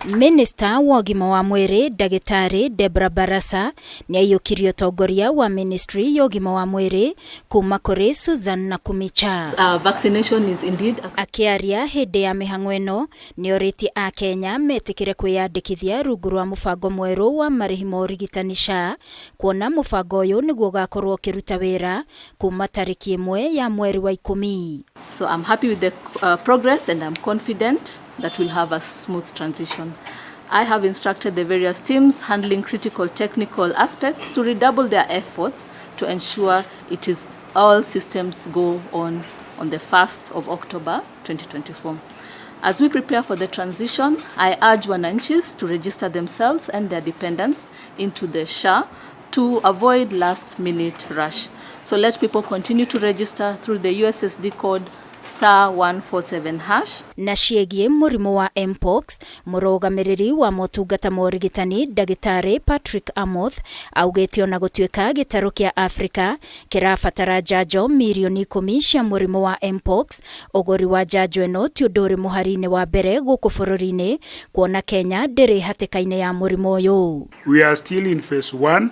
Minista wa ũgima wa mwĩrĩ Ndagĩtarĩ Deborah Barasa nĩ aiyũkirie ũtongoria wa Ministry ya ũgima wa mwĩrĩ kuma kũrĩ Susan na Kumicha. Vaccination is indeed Akĩaria hĩndĩ ya mĩhang'o ĩno NIORITIE AKENYA metĩkĩre kwĩyandĩkithia rungu rwa mũbango mwerũ wa marĩhi ma ũrigitani SHA, kuona mũbango ũyũ nĩguo ũgakorwo ũkĩruta wĩra kuma tarĩki 1 ya mweri wa IKUMI. So I'm happy with the progress and I'm confident that we'll have a smooth transition. I have instructed the various teams handling critical technical aspects to redouble their efforts to ensure it is all systems go on the 1st of October 2024. As we prepare for the transition, I urge wananchis to register themselves and their dependents into the SHA to avoid last-minute rush. So let people continue to register through the USSD code *147#. Na ciĩgiĩ mũrimũ wa MPOX, mũrũgamĩrĩri wa motungata ma ũrigitani Ndagĩtarĩ Patrick Amoth augĩte ona gũtuĩka gĩtarũ kĩa Afrika kĩrabatara njanjo milioni 10 cia mũrimũ wa MPOX, ũgũri wa njanjo ĩno ti ũndũ ũrĩ mũhari-inĩ wa mbere gũkũ bũrũri-inĩ, kuona Kenya ndĩrĩ hatĩka-inĩ ya mũrimũ ũyũ. We are still in phase 1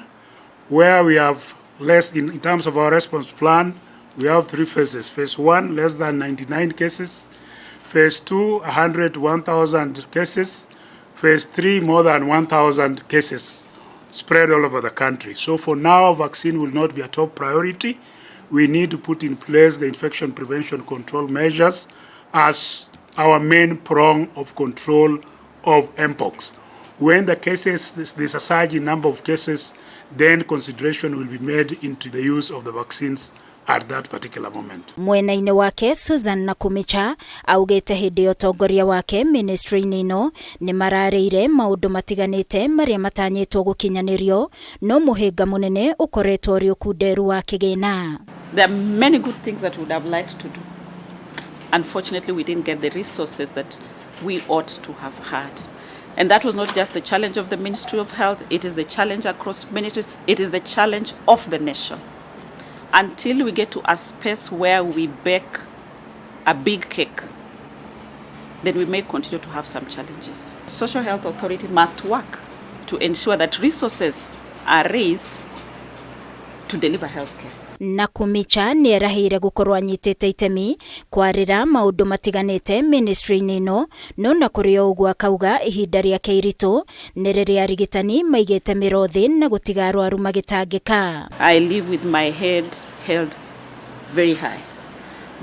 where we have less in terms of our response plan. We have 3 phases. Phase 1, less than 99 cases. Phase 2, 101,000 cases. Phase 3, more than 1,000 cases spread all over the country. So for now, vaccine will not be a top priority. We need to put in place the infection prevention control measures as our main prong of control of MPOX. When the cases, there's a surge in number of cases, then consideration will be made into the use of the vaccines at that particular moment. Mwena-inĩ wake Susan na Kumicha augĩte hĩndĩ ya ũtongoria wake ministry-inĩ ĩno nĩ mararĩire maũndũ matiganĩte marĩa matanyĩtwo gũkinyanĩrio, no mũhĩnga mũnene ũkoretwo ũrĩ ũkunderu wa kĩgĩna. There are many good things that we would have liked to do. Unfortunately, we didn't get the resources that we ought to have had. And that was not just the challenge of the Ministry of Health, it is the challenge across ministries, it is the challenge of the nation. Until we get to a space where we bake a big cake, then we may continue to have some challenges. Social Health Authority must work to ensure that resources are raised to deliver health care. Na Kumicha nĩ erahĩire gũkorwo anyitĩte itemi kwarĩra maũndũ matiganĩte ministry-inĩ ĩno, no na kũrĩ ũguo akauga ihinda rĩake iritũ nĩ rĩrĩa arigitani maigĩte mĩro thĩ na gũtiga arwaru magĩtangĩka. I live with my head held very high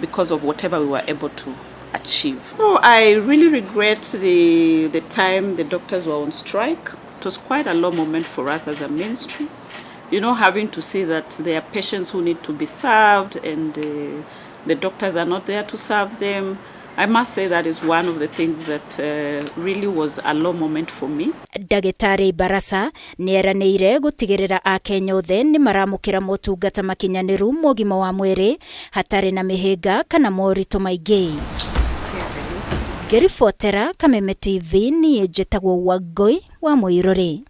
because of whatever we were able to achieve. Oh, I really regret the time the doctors were on strike. It was quite a low moment for us as a ministry. You know, having to see that there are patients who need to be served and the doctors are not there to serve them. I must say that is one of the things that really was a low moment for me. Ndagĩtarĩ Barasa nĩ eranĩire gũtigĩrĩra Akenya othe nĩ maramũkĩra motungata makinyanĩru ma ũgima wa mwĩrĩ hatarĩ na mĩhĩnga kana moritũ maingĩ. Ngĩribotera Kameme TV niĩ njĩtagwo Wangui wa Mũirũrĩ.